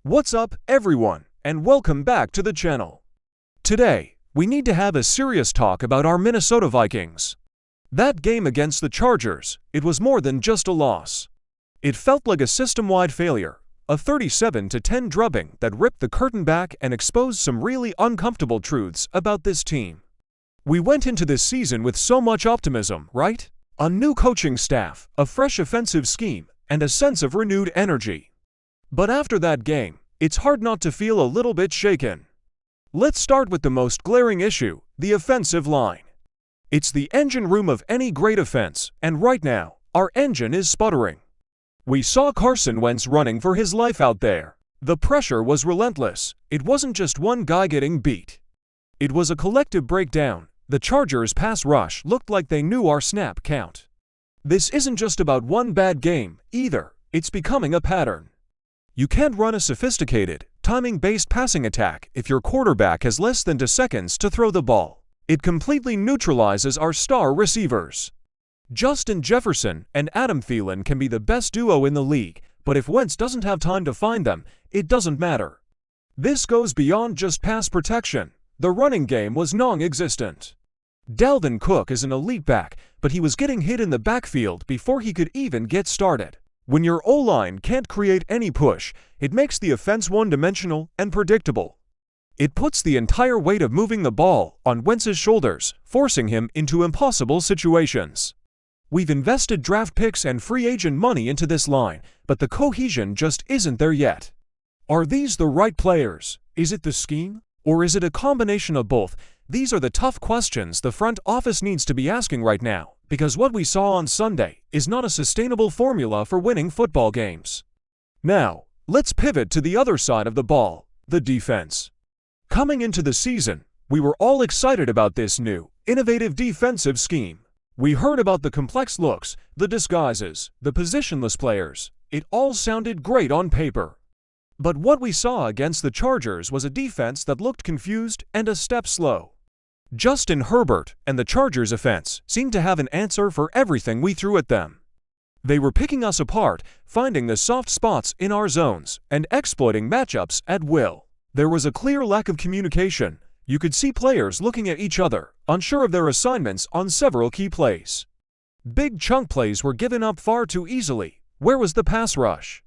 What's up, everyone, and welcome back to the channel. Today, we need to have a serious talk about our Minnesota Vikings. That game against the Chargers, it was more than just a loss. It felt like a system-wide failure, a 37-10 drubbing that ripped the curtain back and exposed some really uncomfortable truths about this team. We went into this season with so much optimism, right? A new coaching staff, a fresh offensive scheme, and a sense of renewed energy. But after that game, it's hard not to feel a little bit shaken. Let's start with the most glaring issue, the offensive line. It's the engine room of any great offense, and right now, our engine is sputtering. We saw Carson Wentz running for his life out there. The pressure was relentless. It wasn't just one guy getting beat. It was a collective breakdown. The Chargers' pass rush looked like they knew our snap count. This isn't just about one bad game, either. It's becoming a pattern. You can't run a sophisticated, timing-based passing attack if your quarterback has less than 2 seconds to throw the ball. It completely neutralizes our star receivers. Justin Jefferson and Adam Thielen can be the best duo in the league, but if Wentz doesn't have time to find them, it doesn't matter. This goes beyond just pass protection. The running game was non-existent. Dalvin Cook is an elite back, but he was getting hit in the backfield before he could even get started. When your O-line can't create any push, it makes the offense one-dimensional and predictable. It puts the entire weight of moving the ball on Wentz's shoulders, forcing him into impossible situations. We've invested draft picks and free agent money into this line, but the cohesion just isn't there yet. Are these the right players? Is it the scheme? Or is it a combination of both? These are the tough questions the front office needs to be asking right now, because what we saw on Sunday is not a sustainable formula for winning football games. Now, let's pivot to the other side of the ball, the defense. Coming into the season, we were all excited about this new, innovative defensive scheme. We heard about the complex looks, the disguises, the positionless players. It all sounded great on paper. But what we saw against the Chargers was a defense that looked confused and a step slow. Justin Herbert and the Chargers offense seemed to have an answer for everything we threw at them. They were picking us apart, finding the soft spots in our zones, and exploiting matchups at will. There was a clear lack of communication. You could see players looking at each other, unsure of their assignments on several key plays. Big chunk plays were given up far too easily. Where was the pass rush?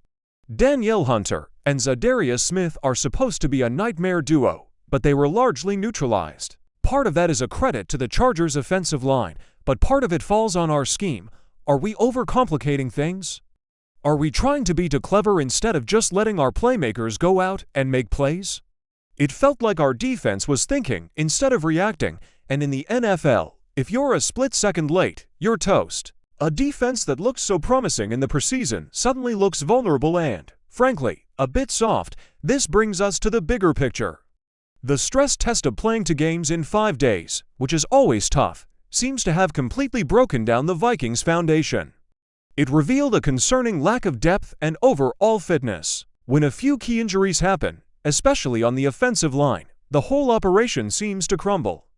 Danielle Hunter and Zadarius Smith are supposed to be a nightmare duo, but they were largely neutralized. Part of that is a credit to the Chargers' offensive line, but part of it falls on our scheme. Are we overcomplicating things? Are we trying to be too clever instead of just letting our playmakers go out and make plays? It felt like our defense was thinking instead of reacting, and in the NFL, if you're a split second late, you're toast. A defense that looked so promising in the preseason suddenly looks vulnerable and, frankly, a bit soft. This brings us to the bigger picture. The stress test of playing 2 games in 5 days, which is always tough, seems to have completely broken down the Vikings' foundation. It revealed a concerning lack of depth and overall fitness. When a few key injuries happen, especially on the offensive line, the whole operation seems to crumble.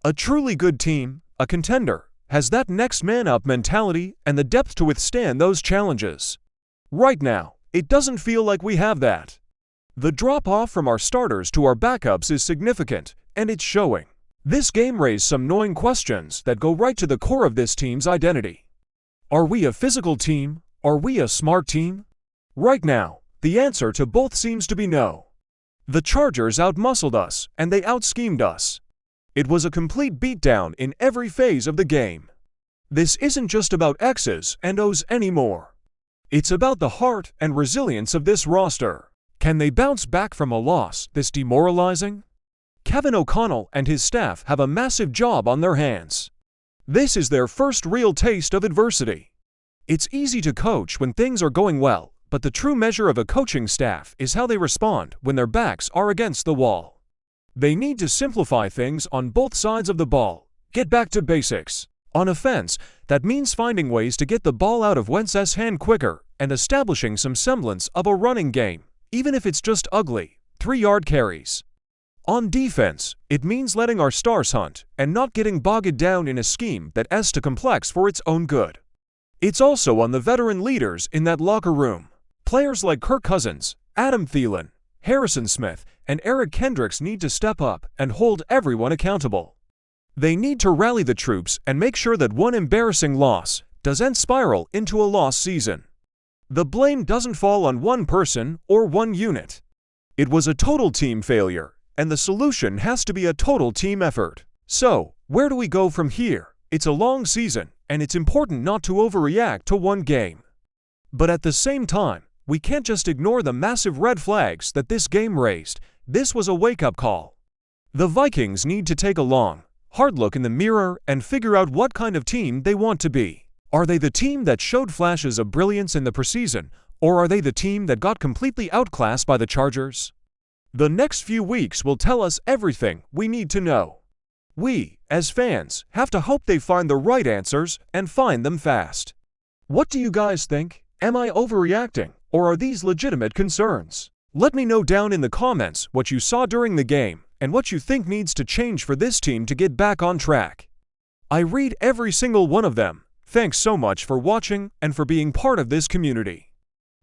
A truly good team, a contender, has that next man up mentality and the depth to withstand those challenges. Right now, it doesn't feel like we have that. The drop-off from our starters to our backups is significant, and it's showing. This game raised some gnawing questions that go right to the core of this team's identity. Are we a physical team? Are we a smart team? Right now, the answer to both seems to be no. The Chargers outmuscled us, and they outschemed us. It was a complete beatdown in every phase of the game. This isn't just about X's and O's anymore. It's about the heart and resilience of this roster. Can they bounce back from a loss this demoralizing? Kevin O'Connell and his staff have a massive job on their hands. This is their first real taste of adversity. It's easy to coach when things are going well, but the true measure of a coaching staff is how they respond when their backs are against the wall. They need to simplify things on both sides of the ball, get back to basics. On offense, that means finding ways to get the ball out of Wentz's hand quicker and establishing some semblance of a running game, even if it's just ugly, 3-yard carries. On defense, it means letting our stars hunt and not getting bogged down in a scheme that is too complex for its own good. It's also on the veteran leaders in that locker room. Players like Kirk Cousins, Adam Thielen, Harrison Smith, and Eric Kendricks need to step up and hold everyone accountable. They need to rally the troops and make sure that one embarrassing loss doesn't spiral into a lost season. The blame doesn't fall on one person or one unit. It was a total team failure, and the solution has to be a total team effort. So, where do we go from here? It's a long season, and it's important not to overreact to one game. But at the same time, we can't just ignore the massive red flags that this game raised. This was a wake-up call. The Vikings need to take a long, hard look in the mirror and figure out what kind of team they want to be. Are they the team that showed flashes of brilliance in the preseason, or are they the team that got completely outclassed by the Chargers? The next few weeks will tell us everything we need to know. We, as fans, have to hope they find the right answers and find them fast. What do you guys think? Am I overreacting, or are these legitimate concerns? Let me know down in the comments what you saw during the game and what you think needs to change for this team to get back on track. I read every single one of them. Thanks so much for watching and for being part of this community.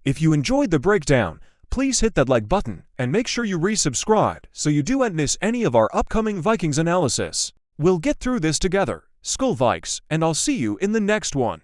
If you enjoyed the breakdown, please hit that like button and make sure you resubscribe so you don't miss any of our upcoming Vikings analysis. We'll get through this together, Skull Vikes, and I'll see you in the next one.